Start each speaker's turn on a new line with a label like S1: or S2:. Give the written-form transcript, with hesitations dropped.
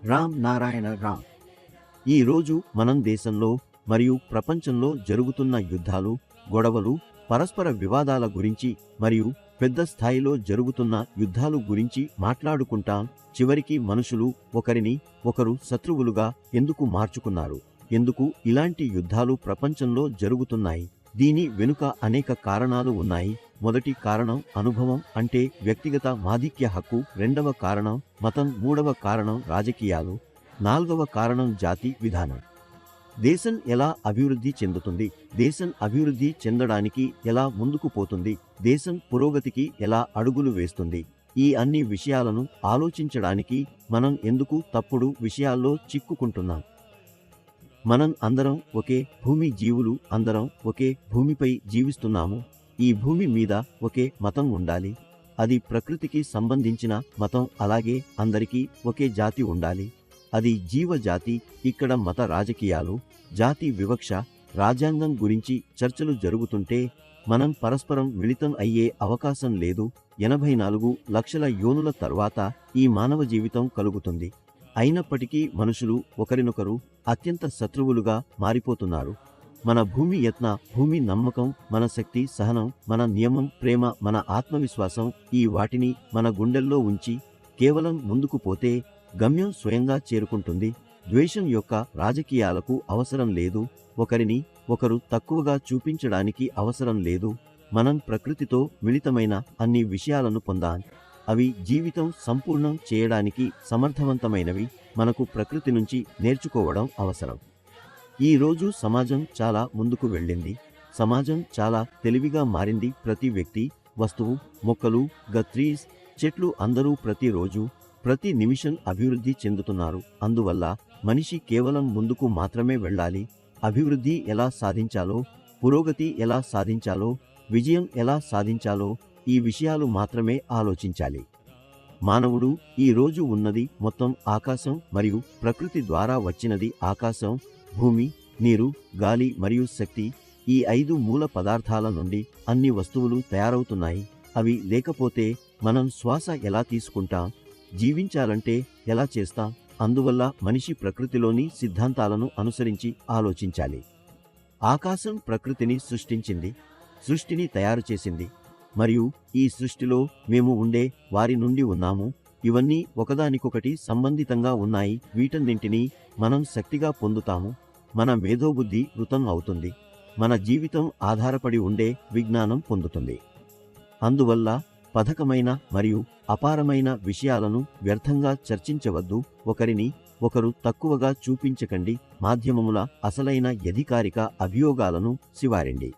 S1: రామ్ నారాయణ రామ్. ఈరోజు మనం దేశంలో మరియు ప్రపంచంలో జరుగుతున్న యుద్ధాలు, గొడవలు, పరస్పర వివాదాల గురించి మరియు పెద్ద స్థాయిలో జరుగుతున్న యుద్ధాలు గురించి మాట్లాడుకుంటాం. చివరికి మనుషులు ఒకరిని ఒకరు శత్రువులుగా ఎందుకు మార్చుకున్నారు? ఎందుకు ఇలాంటి యుద్ధాలు ప్రపంచంలో జరుగుతున్నాయి? దీని వెనుక అనేక కారణాలు ఉన్నాయి. మొదటి కారణం అనుభవం, అంటే వ్యక్తిగత మాధిక్య హక్కు. రెండవ కారణం మతం. మూడవ కారణం రాజకీయాలు. నాల్గవ కారణం జాతి విధానం. దేశం ఎలా అభివృద్ధి చెందుతుంది? దేశం అభివృద్ధి చెందడానికి ఎలా ముందుకు పోతుంది? దేశం పురోగతికి ఎలా అడుగులు వేస్తుంది? ఈ అన్ని విషయాలను ఆలోచించడానికి మనం ఎందుకు తప్పుడు విషయాల్లో చిక్కుకుంటున్నాం? మనం అందరం ఒకే భూమి జీవులు, అందరం ఒకే భూమిపై జీవిస్తున్నాము. ఈ భూమి మీద ఒకే మతం ఉండాలి, అది ప్రకృతికి సంబంధించిన మతం. అలాగే అందరికీ ఒకే జాతి ఉండాలి, అది జీవజాతి. ఇక్కడ మత రాజకీయాలు, జాతి వివక్ష, రాజ్యాంగం గురించి చర్చలు జరుగుతుంటే మనం పరస్పరం మిళితం అయ్యే అవకాశం లేదు. 84 లక్షల యోనుల తర్వాత ఈ మానవ జీవితం కలుగుతుంది. అయినప్పటికీ మనుషులు ఒకరినొకరు అత్యంత శత్రువులుగా మారిపోతున్నారు. మన భూమి యత్న, భూమి నమ్మకం, మన శక్తి, సహనం, మన నియమం, ప్రేమ, మన ఆత్మవిశ్వాసం, ఈ వాటిని మన గుండెల్లో ఉంచి కేవలం ముందుకు పోతే గమ్యం స్వయంగా చేరుకుంటుంది. ద్వేషం యొక్క రాజకీయాలకు అవసరం లేదు. ఒకరిని ఒకరు తక్కువగా చూపించడానికి అవసరం లేదు. మనం ప్రకృతితో మిళితమైన అన్ని విషయాలను పొందాం. అవి జీవితం సంపూర్ణం చేయడానికి సమర్థవంతమైనవి. మనకు ప్రకృతి నుంచి నేర్చుకోవడం అవసరం. ఈ రోజు సమాజం చాలా ముందుకు వెళ్ళింది. సమాజం చాలా తెలివిగా మారింది. ప్రతి వ్యక్తి, వస్తువు, మొక్కలు, ట్రీస్, చెట్లు, అందరూ ప్రతిరోజు, ప్రతి నిమిషం అభివృద్ధి చెందుతున్నారు. అందువల్ల మనిషి కేవలం ముందుకు మాత్రమే వెళ్ళాలి. అభివృద్ధి ఎలా సాధించాలో, పురోగతి ఎలా సాధించాలో, విజయం ఎలా సాధించాలో, ఈ విషయాలు మాత్రమే ఆలోచించాలి. మానవుడు ఈ రోజు ఉన్నది మొత్తం ఆకాశం మరియు ప్రకృతి ద్వారా వచ్చినది. ఆకాశం, భూమి, నీరు, గాలి మరియు శక్తి, ఈ 5 మూల పదార్థాల నుండి అన్ని వస్తువులు తయారవుతున్నాయి. అవి లేకపోతే మనం శ్వాస ఎలా తీసుకుంటాం? జీవించాలంటే ఎలా చేస్తాం? అందువల్ల మనిషి ప్రకృతిలోని సిద్ధాంతాలను అనుసరించి ఆలోచించాలి. ఆకాశం ప్రకృతిని సృష్టించింది, సృష్టిని తయారు చేసింది, మరియు ఈ సృష్టిలో మేము ఉండే వారి నుండి ఉన్నాము. ఇవన్నీ ఒకదానికొకటి సంబంధితంగా ఉన్నాయి. వీటన్నింటినీ మనం శక్తిగా పొందుతాము. మన మేధోబుద్ధి వృతం అవుతుంది. మన జీవితం ఆధారపడి ఉండే విజ్ఞానం పొందుతుంది. అందువల్ల పథకమైన మరియు అపారమైన విషయాలను వ్యర్థంగా చర్చించవద్దు. ఒకరిని ఒకరు తక్కువగా చూపించకండి. మాధ్యమముల అసలైన అధికారిక అభియోగాలను సివారిండి.